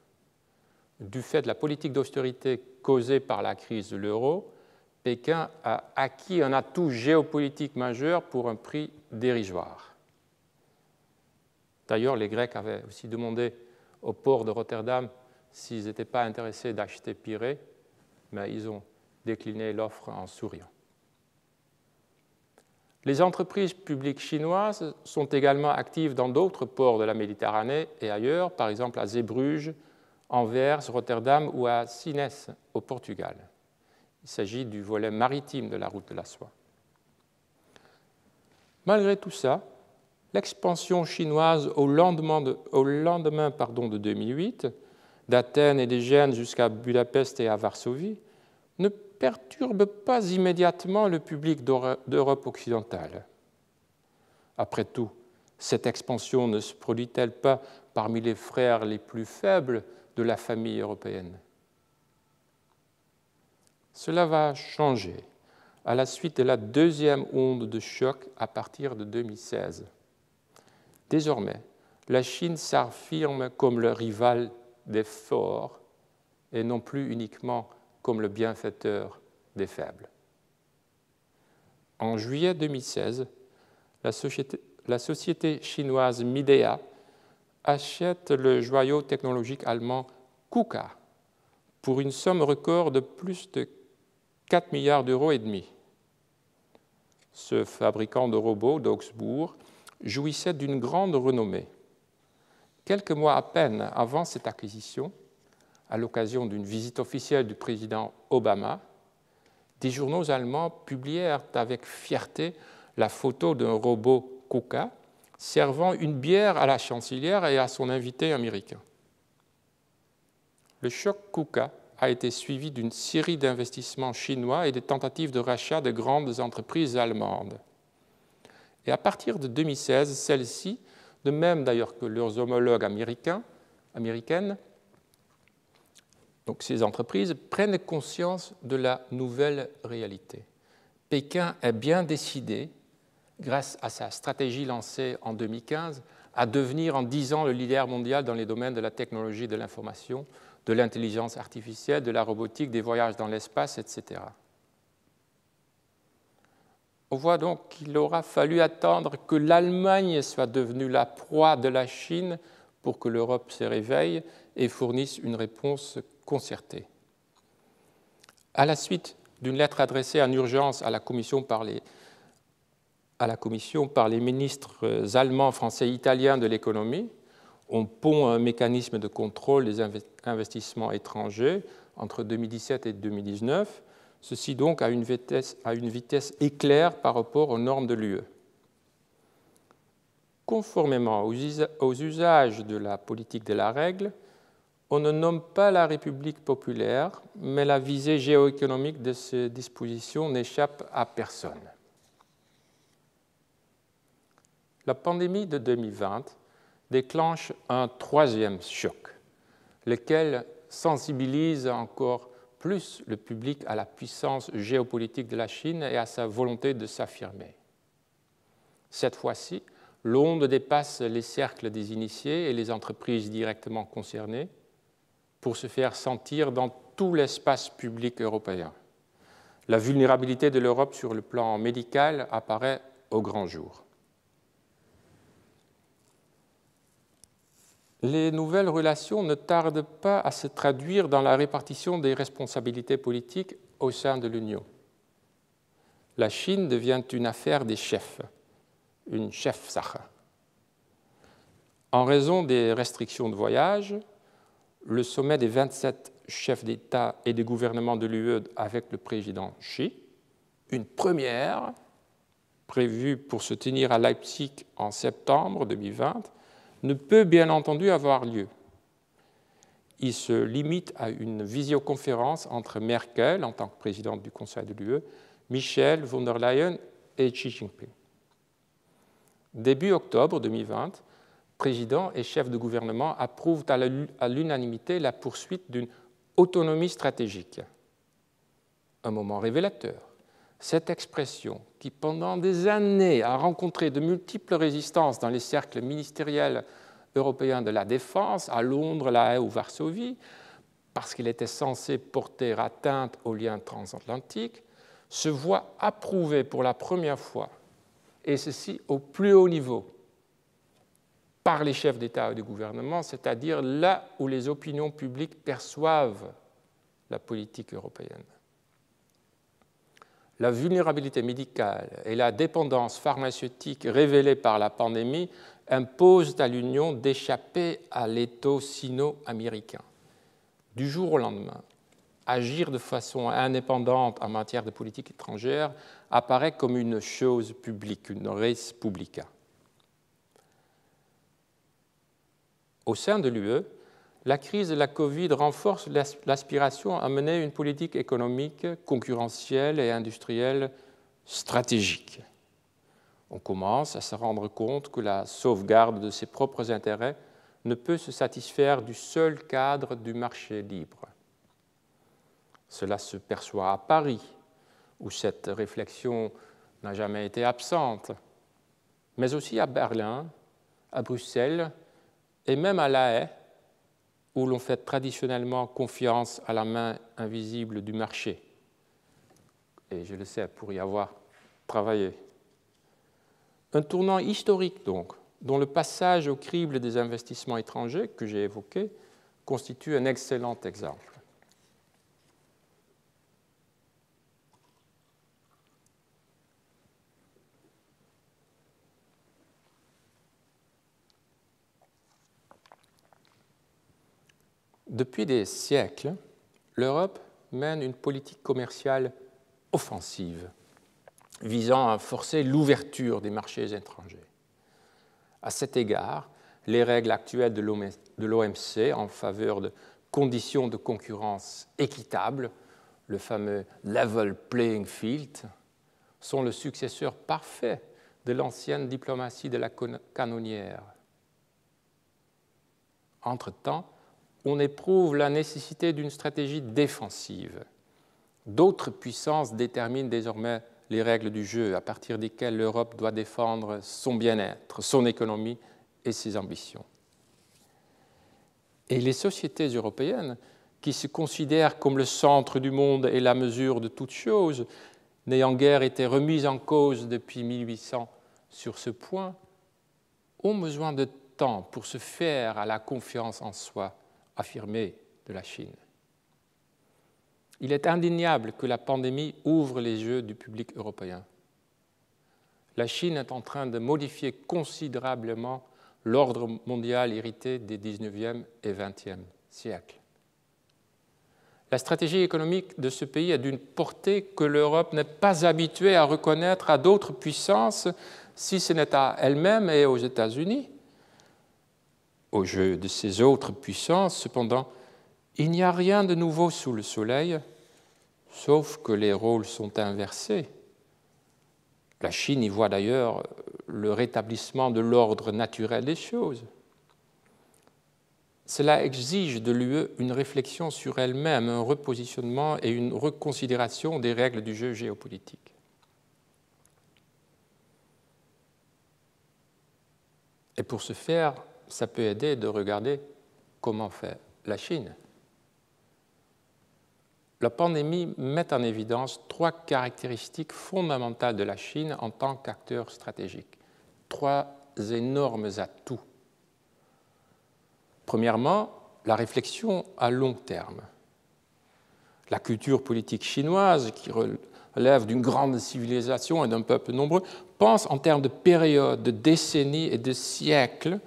Du fait de la politique d'austérité causée par la crise de l'euro, Pékin a acquis un atout géopolitique majeur pour un prix dérisoire. D'ailleurs, les Grecs avaient aussi demandé au port de Rotterdam s'ils n'étaient pas intéressés d'acheter Pirée, mais ils ont décliné l'offre en souriant. Les entreprises publiques chinoises sont également actives dans d'autres ports de la Méditerranée et ailleurs, par exemple à Zeebrugge, Anvers, Rotterdam ou à Sines, au Portugal. Il s'agit du volet maritime de la route de la soie. Malgré tout ça, l'expansion chinoise au lendemain de 2008, d'Athènes et de Gênes jusqu'à Budapest et à Varsovie, ne perturbe pas immédiatement le public d'Europe occidentale. Après tout, cette expansion ne se produit-elle pas parmi les frères les plus faibles de la famille européenne? Cela va changer à la suite de la deuxième onde de choc à partir de 2016. Désormais, la Chine s'affirme comme le rival des forts et non plus uniquement comme le bienfaiteur des faibles. En juillet 2016, la société chinoise Midea achète le joyau technologique allemand KUKA pour une somme record de plus de 4 milliards d'euros et demi. Ce fabricant de robots d'Augsbourg jouissait d'une grande renommée. Quelques mois à peine avant cette acquisition, à l'occasion d'une visite officielle du président Obama, des journaux allemands publièrent avec fierté la photo d'un robot KUKA servant une bière à la chancelière et à son invité américain. Le choc KUKA a été suivi d'une série d'investissements chinois et de tentatives de rachat de grandes entreprises allemandes. Et à partir de 2016, celles-ci, de même d'ailleurs que leurs homologues américaines, donc ces entreprises prennent conscience de la nouvelle réalité. Pékin est bien décidé, grâce à sa stratégie lancée en 2015, à devenir en 10 ans le leader mondial dans les domaines de la technologie de l'information, de l'intelligence artificielle, de la robotique, des voyages dans l'espace, etc. On voit donc qu'il aura fallu attendre que l'Allemagne soit devenue la proie de la Chine pour que l'Europe se réveille et fournisse une réponse concertée. À la suite d'une lettre adressée en urgence à la Commission par les ministres allemands, français et italiens de l'économie, on pond un mécanisme de contrôle des investissements étrangers entre 2017 et 2019, ceci donc à une vitesse éclair par rapport aux normes de l'UE. Conformément aux usages de la politique de la règle, on ne nomme pas la République populaire, mais la visée géoéconomique de ces dispositions n'échappe à personne. La pandémie de 2020 déclenche un troisième choc, lequel sensibilise encore plus le public à la puissance géopolitique de la Chine et à sa volonté de s'affirmer. Cette fois-ci, l'onde dépasse les cercles des initiés et les entreprises directement concernées pour se faire sentir dans tout l'espace public européen. La vulnérabilité de l'Europe sur le plan médical apparaît au grand jour. Les nouvelles relations ne tardent pas à se traduire dans la répartition des responsabilités politiques au sein de l'Union. La Chine devient une affaire des chefs, une Chefsache. En raison des restrictions de voyage, le sommet des 27 chefs d'État et de gouvernement de l'UE avec le président Xi, une première prévue pour se tenir à Leipzig en septembre 2020, ne peut bien entendu avoir lieu. Il se limite à une visioconférence entre Merkel, en tant que présidente du Conseil de l'UE, Michel, von der Leyen et Xi Jinping. Début octobre 2020, président et chef de gouvernement approuvent à l'unanimité la poursuite d'une autonomie stratégique. Un moment révélateur. Cette expression, qui pendant des années a rencontré de multiples résistances dans les cercles ministériels européens de la défense, à Londres, La Haye ou Varsovie, parce qu'il était censé porter atteinte aux liens transatlantiques, se voit approuvée pour la première fois, et ceci au plus haut niveau, par les chefs d'État et de gouvernement, c'est-à-dire là où les opinions publiques perçoivent la politique européenne. La vulnérabilité médicale et la dépendance pharmaceutique révélées par la pandémie imposent à l'Union d'échapper à l'étau sino-américain. Du jour au lendemain, agir de façon indépendante en matière de politique étrangère apparaît comme une chose publique, une res publica. Au sein de l'UE, la crise de la Covid renforce l'aspiration à mener une politique économique, concurrentielle et industrielle stratégique. On commence à se rendre compte que la sauvegarde de ses propres intérêts ne peut se satisfaire du seul cadre du marché libre. Cela se perçoit à Paris, où cette réflexion n'a jamais été absente, mais aussi à Berlin, à Bruxelles et même à La Haye, où l'on fait traditionnellement confiance à la main invisible du marché. Et je le sais pour y avoir travaillé. Un tournant historique, donc, dont le passage au crible des investissements étrangers que j'ai évoqué constitue un excellent exemple. Depuis des siècles, l'Europe mène une politique commerciale offensive visant à forcer l'ouverture des marchés étrangers. À cet égard, les règles actuelles de l'OMC en faveur de conditions de concurrence équitables, le fameux level playing field, sont le successeur parfait de l'ancienne diplomatie de la canonnière. Entre-temps, on éprouve la nécessité d'une stratégie défensive. D'autres puissances déterminent désormais les règles du jeu à partir desquelles l'Europe doit défendre son bien-être, son économie et ses ambitions. Et les sociétés européennes, qui se considèrent comme le centre du monde et la mesure de toute chose, n'ayant guère été remises en cause depuis 1800 sur ce point, ont besoin de temps pour se faire à la confiance en soi affirmée de la Chine. Il est indéniable que la pandémie ouvre les yeux du public européen. La Chine est en train de modifier considérablement l'ordre mondial hérité des 19e et 20e siècles. La stratégie économique de ce pays est d'une portée que l'Europe n'est pas habituée à reconnaître à d'autres puissances, si ce n'est à elle-même et aux États-Unis. Au jeu de ces autres puissances, cependant, il n'y a rien de nouveau sous le soleil, sauf que les rôles sont inversés. La Chine y voit d'ailleurs le rétablissement de l'ordre naturel des choses. Cela exige de l'UE une réflexion sur elle-même, un repositionnement et une reconsidération des règles du jeu géopolitique. Et pour ce faire, ça peut aider de regarder comment fait la Chine. La pandémie met en évidence trois caractéristiques fondamentales de la Chine en tant qu'acteur stratégique, trois énormes atouts. Premièrement, la réflexion à long terme. La culture politique chinoise, qui relève d'une grande civilisation et d'un peuple nombreux, pense en termes de périodes, de décennies et de siècles,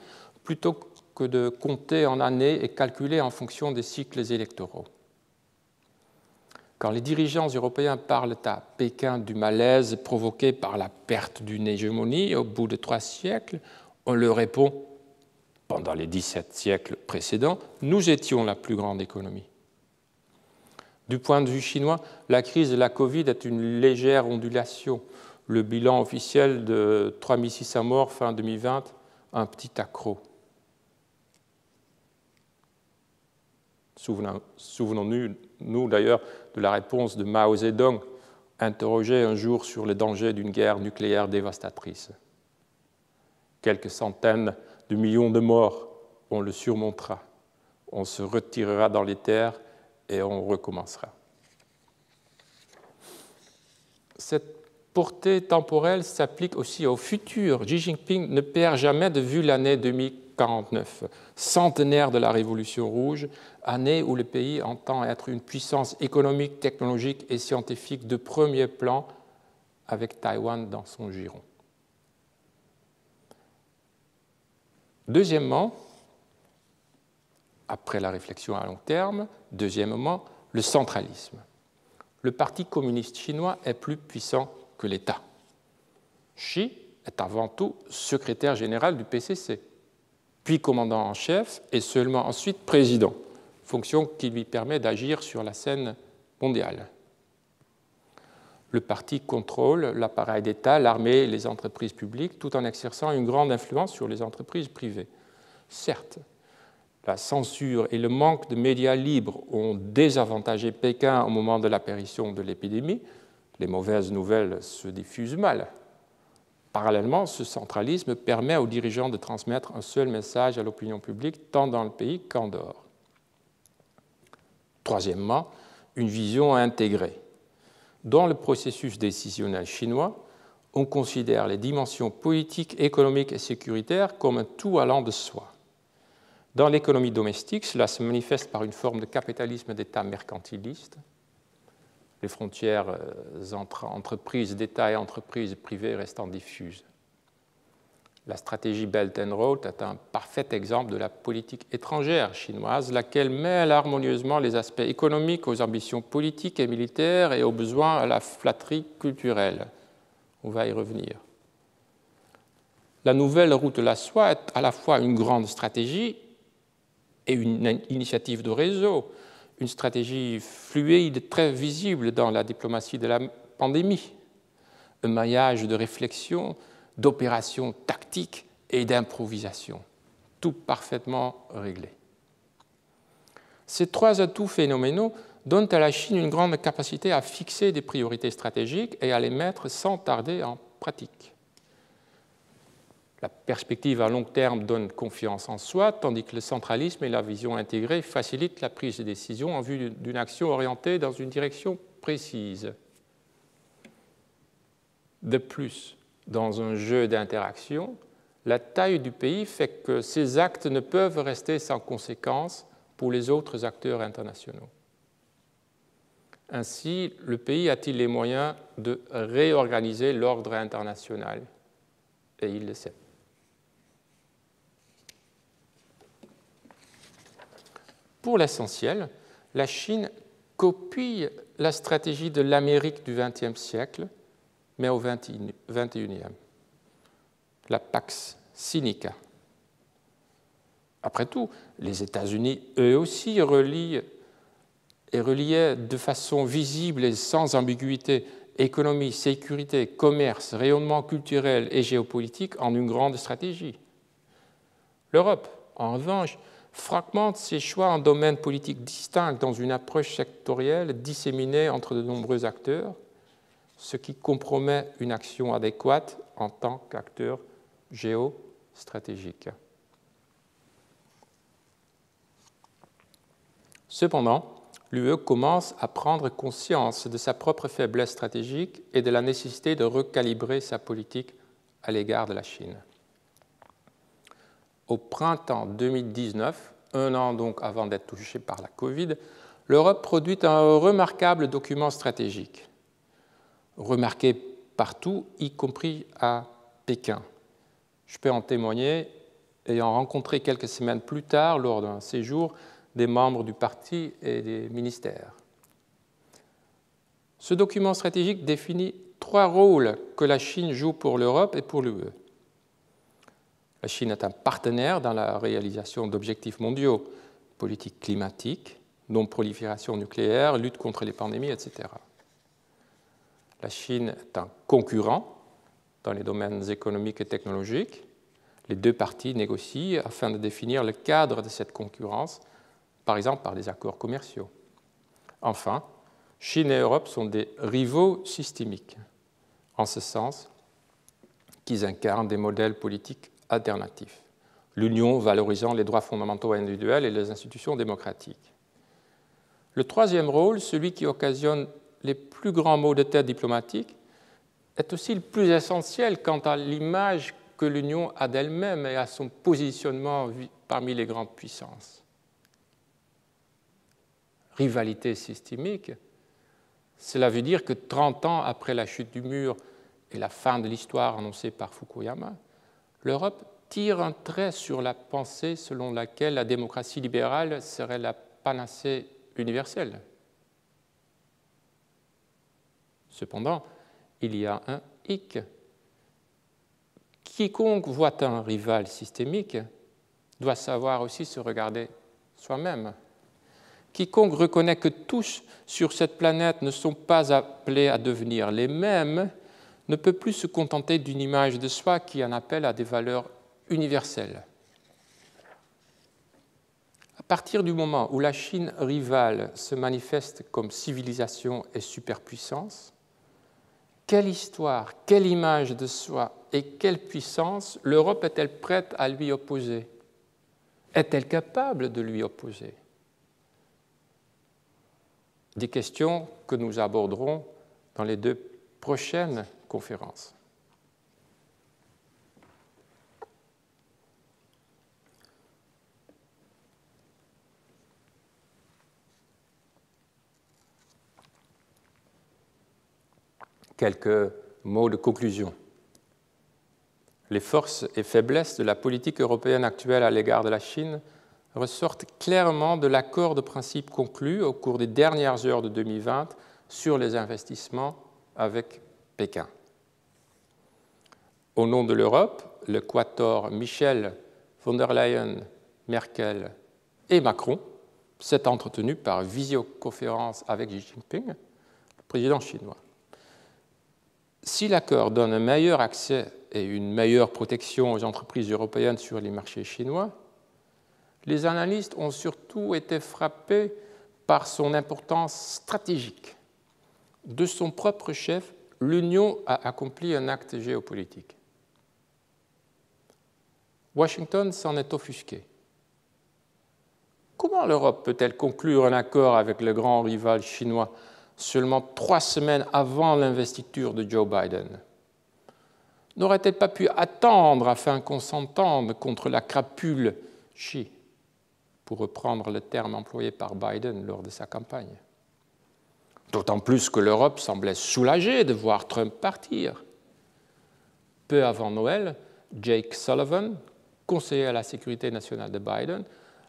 plutôt que de compter en années et calculer en fonction des cycles électoraux. Quand les dirigeants européens parlent à Pékin du malaise provoqué par la perte d'une hégémonie au bout de 3 siècles, on leur répond « Pendant les 17 siècles précédents, nous étions la plus grande économie ». Du point de vue chinois, la crise de la Covid est une légère ondulation. Le bilan officiel de 3600 morts fin 2020, un petit accroc. Souvenons-nous d'ailleurs de la réponse de Mao Zedong, interrogé un jour sur les dangers d'une guerre nucléaire dévastatrice. Quelques centaines de millions de morts, on le surmontera. On se retirera dans les terres et on recommencera. Cette portée temporelle s'applique aussi au futur. Xi Jinping ne perd jamais de vue l'année 2049, centenaire de la Révolution rouge, année où le pays entend être une puissance économique, technologique et scientifique de premier plan avec Taïwan dans son giron. Deuxièmement, après la réflexion à long terme, deuxièmement, le centralisme. Le Parti communiste chinois est plus puissant que l'État. Xi est avant tout secrétaire général du PCC, puis commandant en chef et seulement ensuite président, fonction qui lui permet d'agir sur la scène mondiale. Le parti contrôle l'appareil d'État, l'armée et les entreprises publiques, tout en exerçant une grande influence sur les entreprises privées. Certes, la censure et le manque de médias libres ont désavantagé Pékin au moment de l'apparition de l'épidémie. Les mauvaises nouvelles se diffusent mal. Parallèlement, ce centralisme permet aux dirigeants de transmettre un seul message à l'opinion publique, tant dans le pays qu'en dehors. Troisièmement, une vision intégrée. Dans le processus décisionnel chinois, on considère les dimensions politiques, économiques et sécuritaires comme un tout allant de soi. Dans l'économie domestique, cela se manifeste par une forme de capitalisme d'État mercantiliste, les frontières entre entreprises d'État et entreprises privées restant diffuses. La stratégie Belt and Road est un parfait exemple de la politique étrangère chinoise, laquelle mêle harmonieusement les aspects économiques aux ambitions politiques et militaires et aux besoins à la flatterie culturelle. On va y revenir. La nouvelle route de la soie est à la fois une grande stratégie et une initiative de réseau, une stratégie fluide très visible dans la diplomatie de la pandémie, un maillage de réflexion, d'opérations tactiques et d'improvisation, tout parfaitement réglé. Ces trois atouts phénoménaux donnent à la Chine une grande capacité à fixer des priorités stratégiques et à les mettre sans tarder en pratique. La perspective à long terme donne confiance en soi, tandis que le centralisme et la vision intégrée facilitent la prise de décision en vue d'une action orientée dans une direction précise. De plus, dans un jeu d'interaction, la taille du pays fait que ces actes ne peuvent rester sans conséquence pour les autres acteurs internationaux. Ainsi, le pays a-t-il les moyens de réorganiser l'ordre international? Et il le sait. Pour l'essentiel, la Chine copie la stratégie de l'Amérique du XXe siècle, mais au XXIe, la Pax Sinica. Après tout, les États-Unis, eux aussi, reliaient de façon visible et sans ambiguïté économie, sécurité, commerce, rayonnement culturel et géopolitique en une grande stratégie. L'Europe, en revanche, fragmente ses choix en domaines politiques distincts dans une approche sectorielle disséminée entre de nombreux acteurs, ce qui compromet une action adéquate en tant qu'acteur géostratégique. Cependant, l'UE commence à prendre conscience de sa propre faiblesse stratégique et de la nécessité de recalibrer sa politique à l'égard de la Chine. Au printemps 2019, un an donc avant d'être touchée par la Covid, l'Europe produit un remarquable document stratégique, remarqué partout, y compris à Pékin. Je peux en témoigner, ayant rencontré quelques semaines plus tard, lors d'un séjour, des membres du parti et des ministères. Ce document stratégique définit trois rôles que la Chine joue pour l'Europe et pour l'UE. La Chine est un partenaire dans la réalisation d'objectifs mondiaux, politique climatique, non-prolifération nucléaire, lutte contre les pandémies, etc. La Chine est un concurrent dans les domaines économiques et technologiques. Les deux parties négocient afin de définir le cadre de cette concurrence, par exemple par des accords commerciaux. Enfin, Chine et Europe sont des rivaux systémiques, en ce sens qu'ils incarnent des modèles politiques alternatifs, l'Union valorisant les droits fondamentaux individuels et les institutions démocratiques. Le troisième rôle, celui qui occasionne les plus grands maux de tête diplomatiques, est aussi le plus essentiel quant à l'image que l'Union a d'elle-même et à son positionnement parmi les grandes puissances. Rivalité systémique, cela veut dire que 30 ans après la chute du mur et la fin de l'histoire annoncée par Fukuyama, l'Europe tire un trait sur la pensée selon laquelle la démocratie libérale serait la panacée universelle. Cependant, il y a un hic. Quiconque voit un rival systémique doit savoir aussi se regarder soi-même. Quiconque reconnaît que tous sur cette planète ne sont pas appelés à devenir les mêmes ne peut plus se contenter d'une image de soi qui en appelle à des valeurs universelles. À partir du moment où la Chine rivale se manifeste comme civilisation et superpuissance, quelle histoire, quelle image de soi et quelle puissance l'Europe est-elle prête à lui opposer? Est-elle capable de lui opposer? Des questions que nous aborderons dans les deux prochaines conférences. Quelques mots de conclusion. Les forces et faiblesses de la politique européenne actuelle à l'égard de la Chine ressortent clairement de l'accord de principe conclu au cours des dernières heures de 2020 sur les investissements avec Pékin. Au nom de l'Europe, le quatuor Michel, von der Leyen, Merkel et Macron s'est entretenu par visioconférence avec Xi Jinping, le président chinois. Si l'accord donne un meilleur accès et une meilleure protection aux entreprises européennes sur les marchés chinois, les analystes ont surtout été frappés par son importance stratégique. De son propre chef, l'Union a accompli un acte géopolitique. Washington s'en est offusqué. Comment l'Europe peut-elle conclure un accord avec le grand rival chinois seulement 3 semaines avant l'investiture de Joe Biden? N'aurait-elle pas pu attendre afin qu'on s'entende contre la crapule Xi, pour reprendre le terme employé par Biden lors de sa campagne? D'autant plus que l'Europe semblait soulagée de voir Trump partir. Peu avant Noël, Jake Sullivan, conseiller à la sécurité nationale de Biden,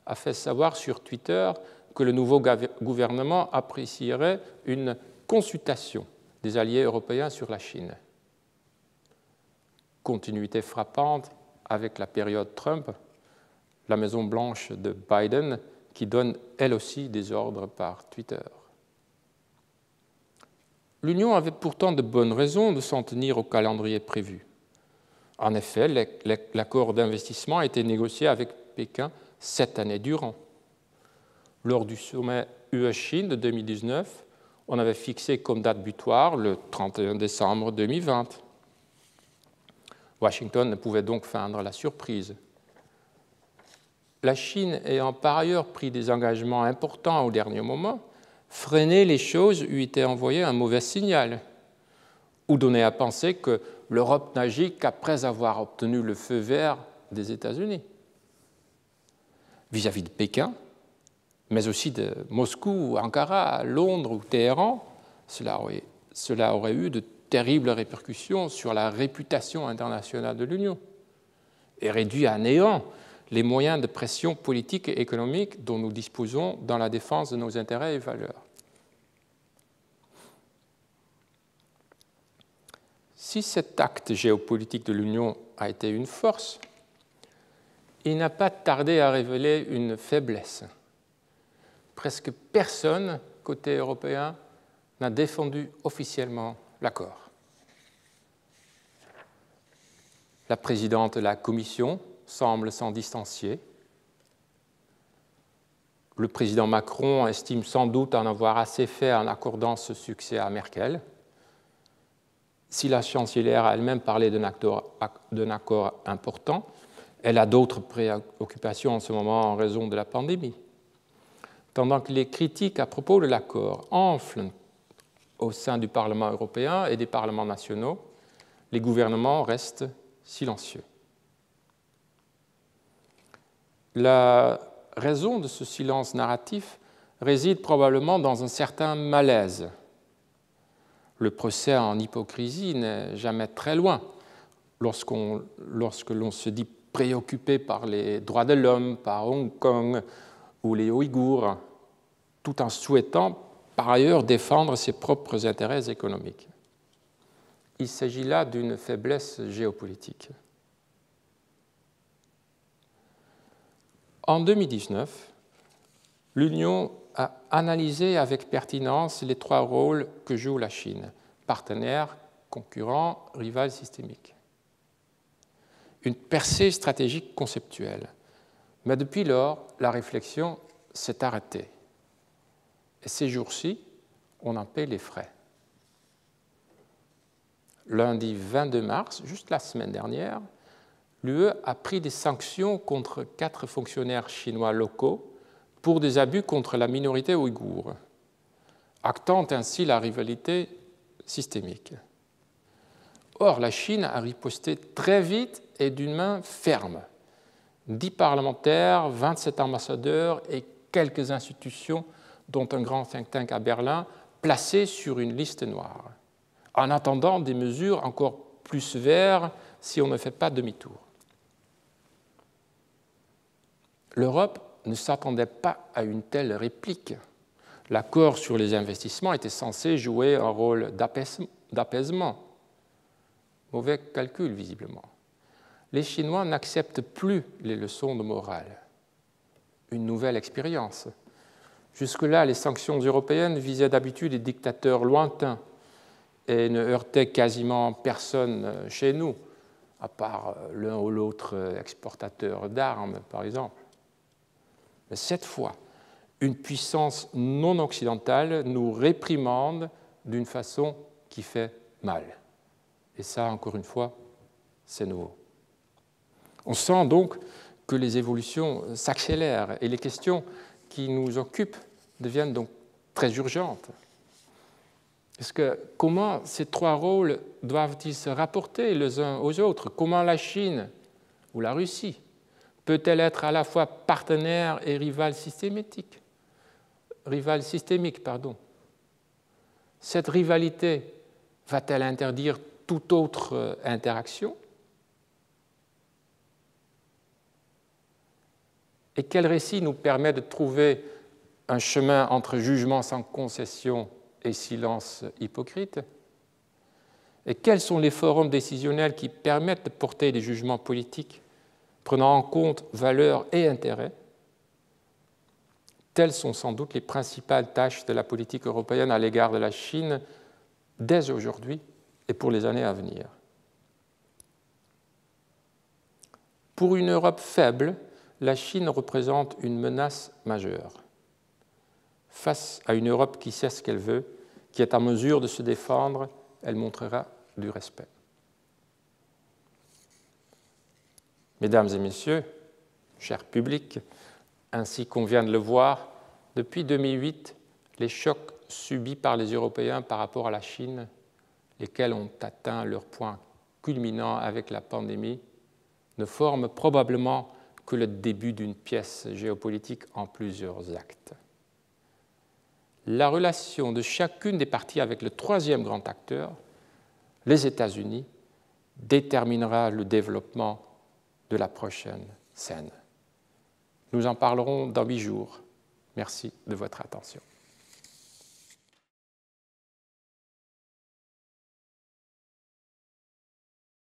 a fait savoir sur Twitter que le nouveau gouvernement apprécierait une consultation des alliés européens sur la Chine. Continuité frappante avec la période Trump, la Maison-Blanche de Biden qui donne elle aussi des ordres par Twitter. L'Union avait pourtant de bonnes raisons de s'en tenir au calendrier prévu. En effet, l'accord d'investissement a été négocié avec Pékin 7 années durant. Lors du sommet UE-Chine de 2019, on avait fixé comme date butoir le 31 décembre 2020. Washington ne pouvait donc feindre la surprise. La Chine ayant par ailleurs pris des engagements importants au dernier moment, freiner les choses eût été envoyer un mauvais signal, ou donner à penser que l'Europe n'agit qu'après avoir obtenu le feu vert des États-Unis. Vis-à-vis de Pékin, mais aussi de Moscou, Ankara, Londres ou Téhéran, cela aurait eu de terribles répercussions sur la réputation internationale de l'Union et réduit à néant les moyens de pression politique et économique dont nous disposons dans la défense de nos intérêts et valeurs. Si cet acte géopolitique de l'Union a été une force, il n'a pas tardé à révéler une faiblesse. Presque personne, côté européen, n'a défendu officiellement l'accord. La présidente de la Commission semble s'en distancier. Le président Macron estime sans doute en avoir assez fait en accordant ce succès à Merkel. Si la chancelière a elle-même parlé d'un accord important, elle a d'autres préoccupations en ce moment en raison de la pandémie. Pendant que les critiques à propos de l'accord enflent au sein du Parlement européen et des parlements nationaux, les gouvernements restent silencieux. La raison de ce silence narratif réside probablement dans un certain malaise. Le procès en hypocrisie n'est jamais très loin lorsque l'on se dit préoccupé par les droits de l'homme, par Hong Kong ou les Ouïghours, tout en souhaitant par ailleurs défendre ses propres intérêts économiques. Il s'agit là d'une faiblesse géopolitique. En 2019, l'Union a analysé avec pertinence les 3 rôles que joue la Chine, partenaire, concurrent, rival systémique. Une percée stratégique conceptuelle. Mais depuis lors, la réflexion s'est arrêtée. Et ces jours-ci, on en paie les frais. Lundi 22 mars, juste la semaine dernière, l'UE a pris des sanctions contre 4 fonctionnaires chinois locaux pour des abus contre la minorité ouïghour, actant ainsi la rivalité systémique. Or, la Chine a riposté très vite et d'une main ferme. 10 parlementaires, 27 ambassadeurs et quelques institutions, dont un grand think tank à Berlin, placés sur une liste noire. en attendant des mesures encore plus sévères si on ne fait pas demi-tour. L'Europe ne s'attendait pas à une telle réplique. L'accord sur les investissements était censé jouer un rôle d'apaisement. Mauvais calcul, visiblement. Les Chinois n'acceptent plus les leçons de morale. Une nouvelle expérience. Jusque-là, les sanctions européennes visaient d'habitude des dictateurs lointains et ne heurtaient quasiment personne chez nous, à part l'un ou l'autre exportateur d'armes, par exemple. Mais cette fois, une puissance non occidentale nous réprimande d'une façon qui fait mal. Et ça, encore une fois, c'est nouveau. On sent donc que les évolutions s'accélèrent et les questions qui nous occupent deviennent donc très urgentes. Comment ces trois rôles doivent-ils se rapporter les uns aux autres? Comment la Chine ou la Russie peut-elle être à la fois partenaire et rivale systémique? Cette rivalité va-t-elle interdire toute autre interaction? Et quel récit nous permet de trouver un chemin entre jugement sans concession et silence hypocrite? Et quels sont les forums décisionnels qui permettent de porter des jugements politiques prenant en compte valeurs et intérêts? Telles sont sans doute les principales tâches de la politique européenne à l'égard de la Chine dès aujourd'hui et pour les années à venir. Pour une Europe faible, la Chine représente une menace majeure. Face à une Europe qui sait ce qu'elle veut, qui est en mesure de se défendre, elle montrera du respect. Mesdames et messieurs, cher public, ainsi qu'on vient de le voir, depuis 2008, les chocs subis par les Européens par rapport à la Chine, lesquels ont atteint leur point culminant avec la pandémie, ne forment probablement que le début d'une pièce géopolitique en plusieurs actes. La relation de chacune des parties avec le troisième grand acteur, les États-Unis, déterminera le développement de la prochaine scène. Nous en parlerons dans 8 jours. Merci de votre attention.